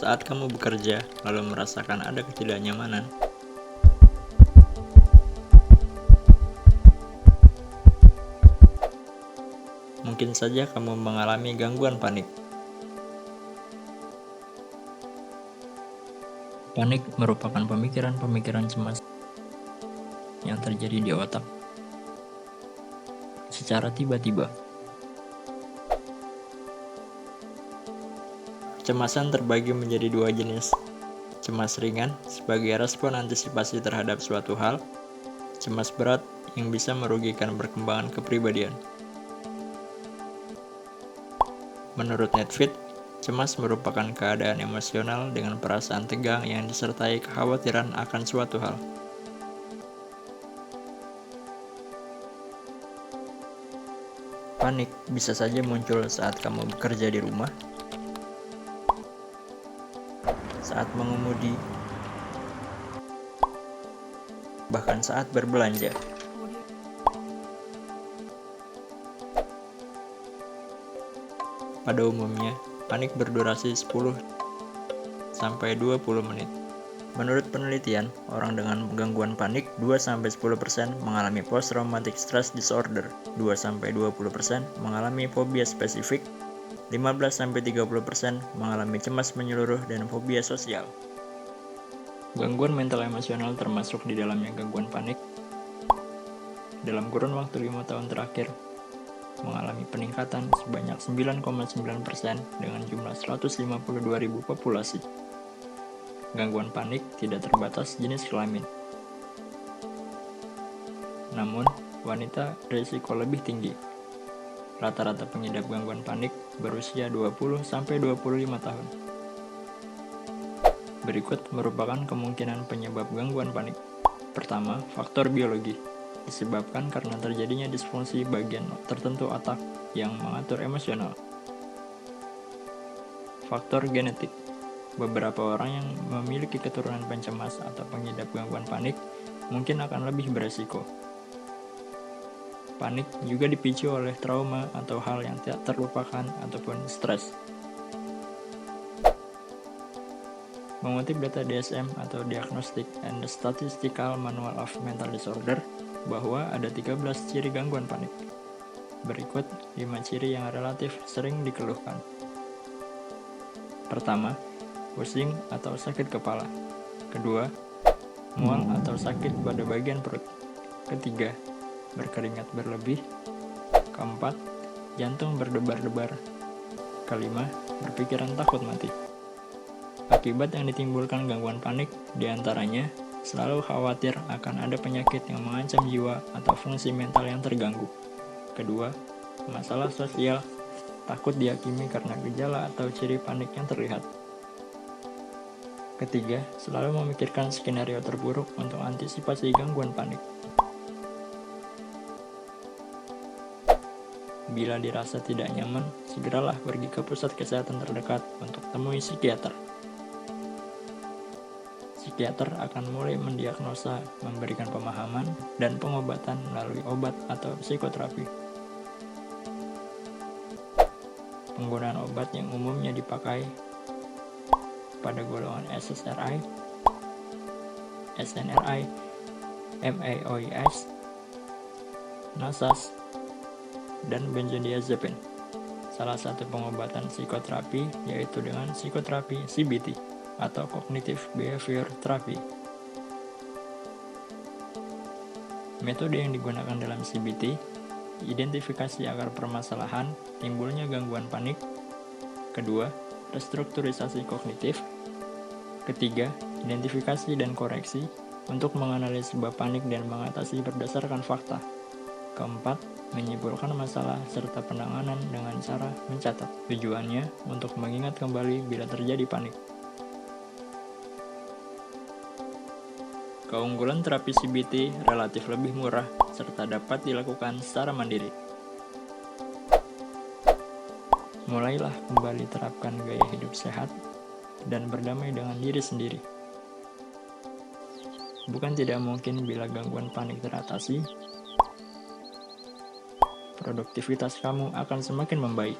Saat kamu bekerja, lalu merasakan ada ketidaknyamanan, mungkin saja kamu mengalami gangguan panik. Panik merupakan pemikiran-pemikiran cemas yang terjadi di otak secara tiba-tiba. Kecemasan terbagi menjadi dua jenis. Cemas ringan sebagai respon antisipasi terhadap suatu hal, cemas berat yang bisa merugikan perkembangan kepribadian. Menurut Netfit, cemas merupakan keadaan emosional dengan perasaan tegang yang disertai kekhawatiran akan suatu hal. Panik bisa saja muncul saat kamu bekerja di rumah, saat mengemudi, bahkan saat berbelanja. Pada umumnya, panik berdurasi 10 sampai 20 menit. Menurut penelitian, orang dengan gangguan panik 2-10% mengalami post-traumatic stress disorder, 2-20% mengalami fobia spesifik, 15-30% mengalami cemas menyeluruh dan fobia sosial. Gangguan mental emosional termasuk di dalamnya gangguan panik. Dalam kurun waktu 5 tahun terakhir, mengalami peningkatan sebanyak 9,9% dengan jumlah 152.000 populasi. Gangguan panik tidak terbatas jenis kelamin. Namun, wanita berisiko lebih tinggi. Rata-rata pengidap gangguan panik berusia 20-25 tahun. Berikut merupakan kemungkinan penyebab gangguan panik. Pertama, faktor biologi. Disebabkan karena terjadinya disfungsi bagian tertentu otak yang mengatur emosional. Faktor genetik. Beberapa orang yang memiliki keturunan pencemas atau pengidap gangguan panik mungkin akan lebih beresiko. Panik juga dipicu oleh trauma atau hal yang tidak terlupakan ataupun stres. Mengutip data DSM atau Diagnostic and Statistical Manual of Mental Disorder, bahwa ada 13 ciri gangguan panik. Berikut 5 ciri yang relatif sering dikeluhkan. Pertama, pusing atau sakit kepala. Kedua, mual atau sakit pada bagian perut. Ketiga, berkeringat berlebih. Keempat, jantung berdebar-debar. Kelima, berpikiran takut mati. Akibat yang ditimbulkan gangguan panik diantaranya selalu khawatir akan ada penyakit yang mengancam jiwa atau fungsi mental yang terganggu. Kedua, masalah sosial, takut dihakimi karena gejala atau ciri panik yang terlihat. Ketiga, selalu memikirkan skenario terburuk untuk antisipasi gangguan panik. Bila dirasa tidak nyaman, segeralah pergi ke pusat kesehatan terdekat untuk temui psikiater. Psikiater akan mulai mendiagnosa, memberikan pemahaman, dan pengobatan melalui obat atau psikoterapi. Penggunaan obat yang umumnya dipakai pada golongan SSRI, SNRI, MAOIs, NASAS, dan benzodiazepin. Salah satu pengobatan psikoterapi yaitu dengan psikoterapi CBT atau Cognitive Behavior Therapy. Metode yang digunakan dalam CBT, identifikasi akar permasalahan timbulnya gangguan panik. Kedua, restrukturisasi kognitif. Ketiga, identifikasi dan koreksi untuk menganalisis sebab panik dan mengatasi berdasarkan fakta. Keempat, menyimpulkan masalah serta penanganan dengan cara mencatat. Tujuannya untuk mengingat kembali bila terjadi panik. Keunggulan terapi CBT relatif lebih murah serta dapat dilakukan secara mandiri. Mulailah kembali terapkan gaya hidup sehat dan berdamai dengan diri sendiri. Bukan tidak mungkin bila gangguan panik teratasi, produktivitas kamu akan semakin membaik.